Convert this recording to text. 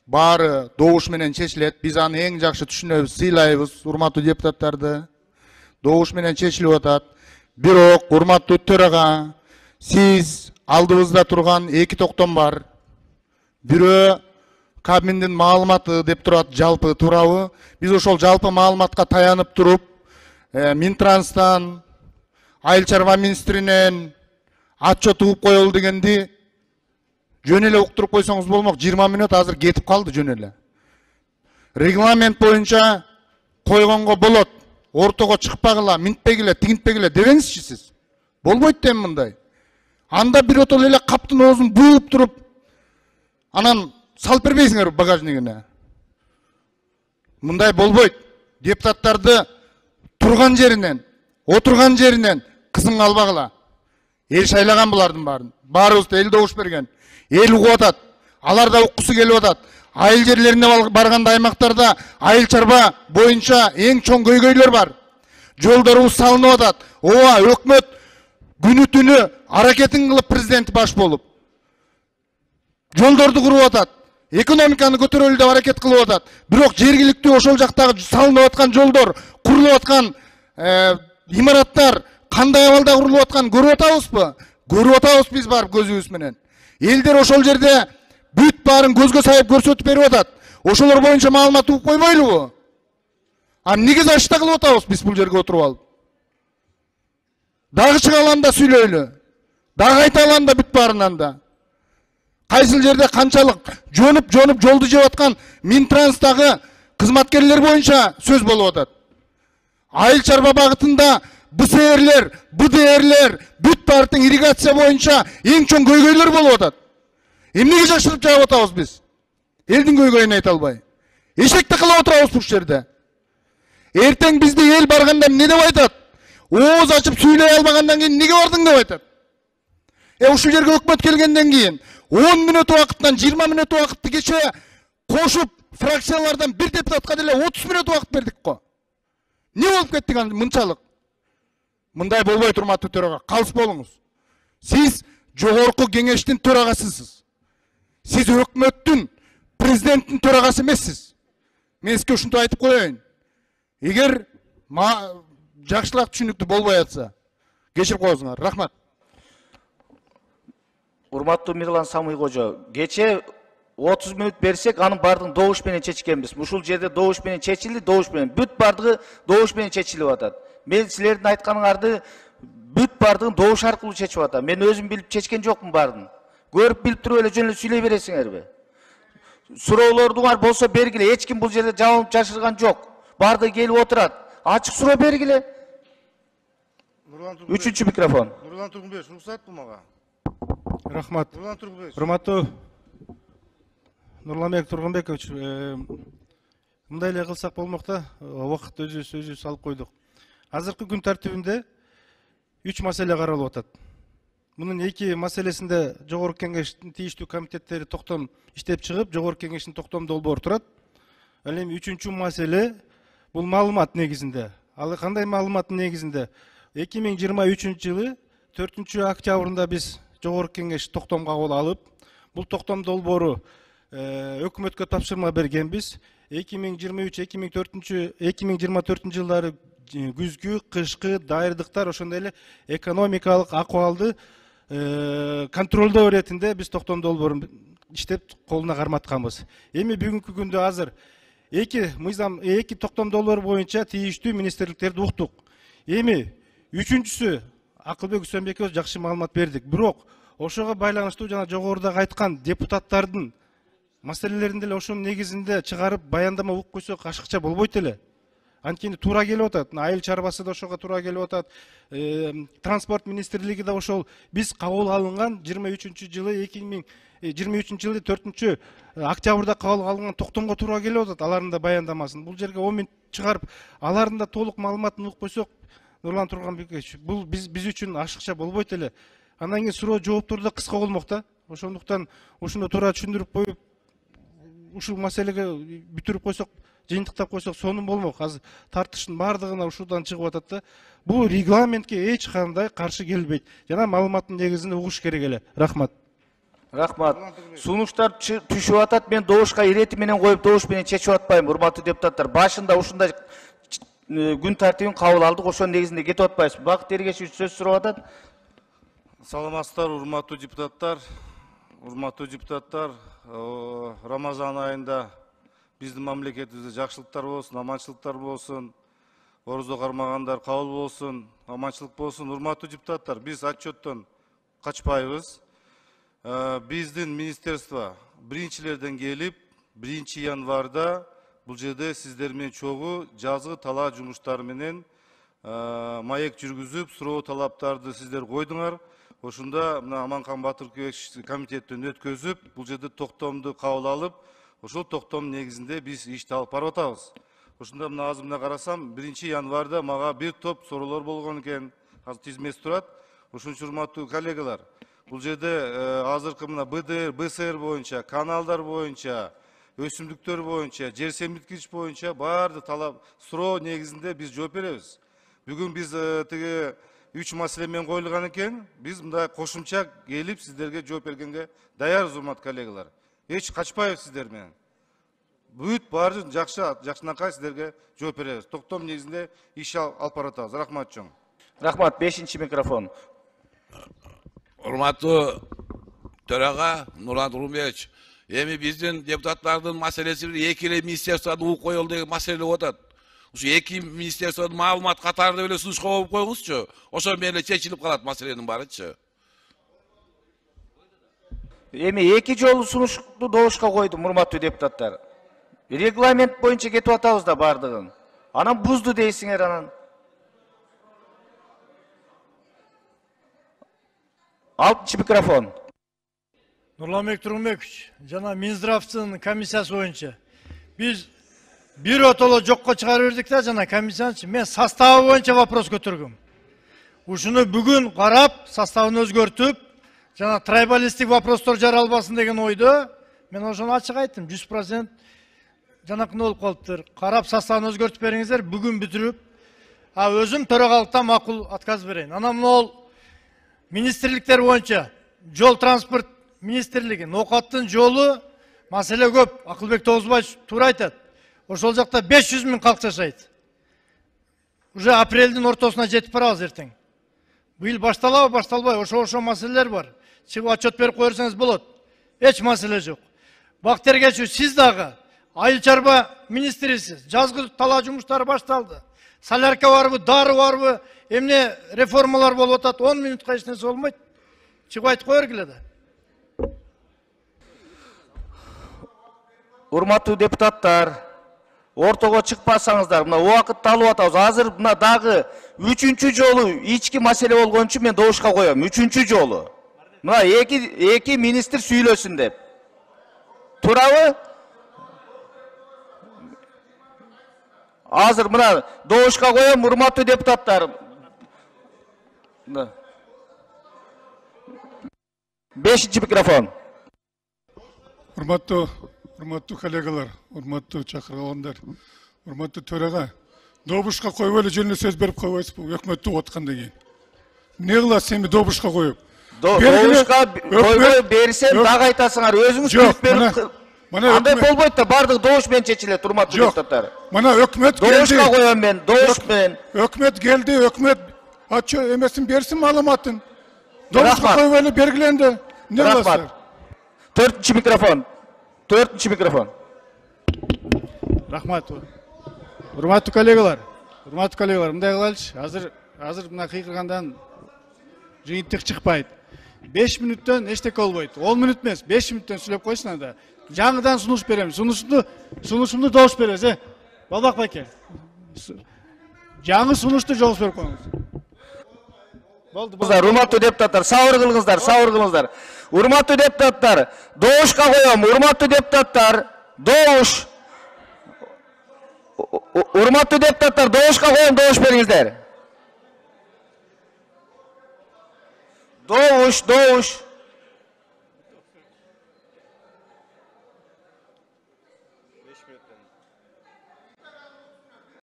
баары добуш менен чечилет. Биз аны эң жакшы түшүнөбүз, сыйлайбыз урматтуу депутаттарды. Добуш менен чечилип атат. Бирок, урматтуу төрага, сиз алдыбызда турган эки токтом бар. Бирөө Кабминдин маалыматы деп турат, жалпы туурабы? Биз ошол жалпы маалыматка таянып туруп, Минтранстан, Айыл чарба министринен отчет угуп коелу дегенди жөн эле уктуруп койсоңуз болмок. 20 мүнөт азыр кетип калды жөн эле. Регламент боюнча койгонго болот. Ортого чыкпагыла, минтпегиле, тигинтпегиле дебеңизчи сиз. Болбойт дейм мындай. Анда биротол эле каптын оозун бууп туруп, анан салып бербейсиңер багажнигине. Мындай болбойт. Депутаттарды турган жеринен, отурган жеринен кызың албагыла. Эл шайлаган булардын баарын. Баарыбыз эл добуш берген. Эл угуп атат. Алар да уккусу келип атат. Айыл жерлерине барганда аймактарда айыл чарба боюнча эң чоң көйгөйлөр бар. Жолдорубуз салынып атат. Ооба, өкмөт күнү түнү аракетин кылып президент баш болуп. Жолдорду куруп атат. Экономиканы көтөрөлү деп аракет кылып атат. Бирок жергиликтүү ошол жактагы салынып аткан жолдор, курулуп аткан имараттар кандай абалда курулуп атканын көрүп атабызбы? Көрүп атабыз биз барып көзүбүз менен. Элдер ошол жерде бүт баарын көзгө сайып көрсөтүп берип атат. Ошолор боюнча маалымат угуп койбойлубу? А эмнеге зашта кылып атабыз биз бул жерге отуруп алып? Дагы чыга алам да сүйлөйлү. Дагы айта алам да бүт баарынан да. Кайсыл жерде канчалык жонуп жолду жеп аткан Минтранстагы кызматкерлер боюнча сөз болуп атат. Айыл чарба багытында БСРлер, БДРлер, бүт баардык ирригация боюнча эң чоң көйгөйлөр болуп атат. Эмнеге жашырып жаап атабыз биз? Элдин көйгөйүн айта албай. Эшекте кылып отурабыз бул жерде. Эртең бизди эл барганда эмне деп айтат? Ооз ачып сүйлөй албагандан кийин эмнеге бардың деп айтат? Ушул жерге өкмөт келгенден кийин 10 мүнөт убакыттан 20 мүнөт убакытты кече кошуп фракциялардан бир депутатка деле 30 мүнөт убакыт бердик го. Не болуп кеттик мынчалык? Мындай болбойт урматтуу төрага. Калыс болуңуз. Сиз жогорку кеңештин төрагасысыз. Сиз өкмөттүн, президенттин төрагасы эмессиз. Мен сизге ушунтип айтып коеюн. Эгер жакшыраак түшүнүктүү болбой атса, кечирип коюңуздар. Рахмат. Урматтуу Мирлан Самый кожо, кече 30 мүнөт берсек, анын бардыгын добуш менен чечкенбиз. Ушул жерде добуш менен чечилди, добуш менен бүт бардыгы добуш менен чечилип атат. Мен силердин айтканыңарды бүт бардыгын добуш аркылуу чечип атам. Мен өзүм билип чечкен жокмун бардын. Көрүп билип туруп эле жөн эле сүйлөй бересиңерби? Суроолордуңар болсо бергиле. Эч ким бул жерде жабылып жашырган жок. Бардыгы келип отурат. Ачык суроо бергиле. Үчүнчү микрофон. Нурлан Тургунбекович, уруксат мага. Рахмат. Нурлан Тургунбекович. Урматтуу Нурламбек Тургунбекович, мындай эле кылсак болмок да, убакыт өзүбүз алып койдук. Азыркы күн тартибинде 3 маселе каралып атат. Мунун 2 маселесинде жогорку кеңештин тийиштүү комитеттери токтом иштеп чыгып, жогорку кеңештин токтом долбоору турат. Ал эми 3-чү маселе бул маалымат негизинде. Ал кандай маалыматтын негизинде? 2023 жылы 4 октябрында биз жогорку кеңеш токтом кабыл алып, бул токтом долбоору өкмөткө тапшырма бергенбиз. 2023-2024 жылдары күзгү, кышкы дайырдыктар, ошондой эле экономикалык акыбалды контролдоо иретинде биз токтом долбоорун иштеп колуна карматканбыз. Эми бүгүнкү күндө азыр эки токтом долбоор боюнча тийиштүү министрликтерди уктук. Эми үчүнчүсү Акылбек Үсөнбекович жакшы маалымат бердик. Бирок ошого байланыштуу жана жогорудагы айткан депутаттардын маселелерин деле ошонун негизинде чыгарып баяндама угуп койсок ашыкча болбойт эле. Анткени туура келип атат. Айыл чарбасы да ошого туура келип атат. Транспорт министрлиги да ошол биз кабыл алынган 23 жылы 4 октябрда кабыл алынган токтомго туура келип атат. Алардын да баяндамасын бул жерге 10 мүнөт чыгарып, алардын да толук маалыматын угуп койсок, Нурлан Тургунбекович, бул биз үчүн ашыкча болбойт эле. Андан кийин суроо жооптор да кыска болмок да. Ошондуктан ушуну туура түшүндүрүп коюп, ушул маселеге бүтүрүп койсок, жыйынтыктап койсок сонун болмок. Азыр тартыштын баардыгына ушудан чыгып атат да. Бул регламентке эч кандай каршы келбейт. Жана маалыматтын негизинде угуш керек эле. Рахмат. Рахмат. Сунуштар түшүп атат, мен добушка ирети менен коюп добуш менен чечип атпайм, урматтуу депутаттар. Башында ушундай күн тартибин кабыл алдык, ошонун негизинде кетип атпайбыз. Бакыт Эргешевич сөз сурап атат. Саламатсыздар, урматтуу депутаттар. Рамазан айында биздин мамлекетибизде жакшылыктар болсун, аманчылыктар болсун. Орозо кармагандар кабыл болсун, аманчылык болсун. Урматтуу депутаттар, биз отчеттон качпайбыз. Биздин министерство биринчилерден келип, 1 январда бул жерде сиздер менен чогуу жазгы талаа жумуштары менен маек жүргүзүп, суроо талаптарды сиздер койдуңар. Ошондо мына Аманкан Батыркебек комитеттен өткөзүп, бул жерде токтомду кабыл алып, ошол токтом негизинде биз ишти алып барып атабыз. Ошондо мына азыр мына карасам, 1 январда мага бир топ суроолор болгон экен. Азыр тизмеси турат. Ошон үчүн урматтуу коллегалар, бул жерде азыркы мына БДР, БСР боюнча, каналдар боюнча, өсүмдүктөр боюнча, жер семирткич боюнча баардык талап суроо негизинде биз жооп беребиз. Бүгүн биз тиги 3 маселе менен коюлган экен. Биз мындай кошумча келип сиздерге жооп бергенге даярбыз, урматтуу коллегалар. Эч качпайбыз сиздер менен. Бүт баары жакшынакай сиздерге жооп беребиз. Токтом негизинде иш алып баратабыз. Рахмат чоң. Рахмат, 5-чи микрофон. Урматтуу төрага Нурлан Турунбекович, эми биздин депутаттардын маселеси эки эле министерствода угуп коелу деген маселе болуп атат. Ушу эки министерстводун маалымат катары эле сунушка коюп койгузчу. Ошо менен эле чечилип калат маселенин баарычы. Эми 2 жолу сунушту добушка койдум, урматтуу депутаттар. Регламент боюнча кетип атабыз да бардыгын. Анан бузду дейсиңер анан. 6-чы микрофон. Нурланбек Турунбекович, жана Минздравдын комиссиясы боюнча биз биротоло жокко чыгарып бердик да, жана комиссиянын мен составы боюнча вопрос көтөргөм. Ушуну бүгүн карап, составын өзгөртүп, жана трайбалистик вопростор жаралбасын деген ойдо мен ошону ачык айттым. 100% жанакындай болуп калыптыр. Карап составын өзгөртүп бериңиздер, бүгүн бүтүрүп, өзүм төрагалыктан макул отказ берейин. Анан могул министрликтер боюнча жол транспорт министрлиги, Ноокаттын жолу маселе көп. Акылбек Тогузбаевич туура айтат. Ошол жакта 500 000 калк жашайт. Уже апрелдин ортосуна жетип барабыз эртең. Быйыл башталабы, башталбайбы, ошо маселелер бар. Чыгып отчет берип коерсеңиз болот. Эч маселе жок. Бакыт Эргешевич, сиз дагы айыл чарба министрисиз. Жазгы талаа жумуштары башталды. Солярка барбы, дары барбы, эмне реформалар болуп атат, 10 минутка эч нерсе болмойт. Чыгып айтып койгула да. Урматтуу депутаттар, ортого чыкпасаңыздар, мына убакытты алып атабыз. Азыр мына дагы 3-чү жолу ички маселе болгон үчүн мен добушка коем. 3-чү жолу. Мына эки министр сүйлөсүн деп. Туурабы? Азыр мына добушка коем, урматтуу депутаттар. 5-чи микрофон. Урматтуу коллегалар, урматтуу чакырылгандар, урматтуу төрага, добушка коюп эле жөн эле сөз берип койбойсузбу, өкмөттү угуп аткандан кийин. Эмне кыласыз эми добушка коюп? Добушка койбой берсем дагы айтасыңар, өзүңүз күлүп берип. Андай болбойт да, бардык добуш менен чечилет, урматтуу депутаттар. Мына өкмөт келди. Добушка коем мен, добуш менен. Өкмөт келди, өкмөт ачы эмесин берсин маалыматын. Добушка коюп эле бергиленди. Эмне кыласыздар? 4-чү микрофон. 4-чү микрофон. Рахмат. Урматтуу коллегалар, мындай кылайлычы. Азыр мына кыйкыргандан жыйынтык чыкпайт. 5 мүнөттөн эчтеке болбойт. 10 мүнөт эмес, 5 мүнөттөн сүйлөп койсун анда. Жаңыдан сунуш берем. Сунушумду добуш беребиз, Балбак байке. Жаңы сунушту добуш берип коюңуз. Урматтуу депутаттар, сабыр кылыңыздар. Урматтуу депутаттар, добушка коем, урматтуу депутаттар, добуш. Урматтуу депутаттар, добушка коем, добуш бериңиздер. Добуш.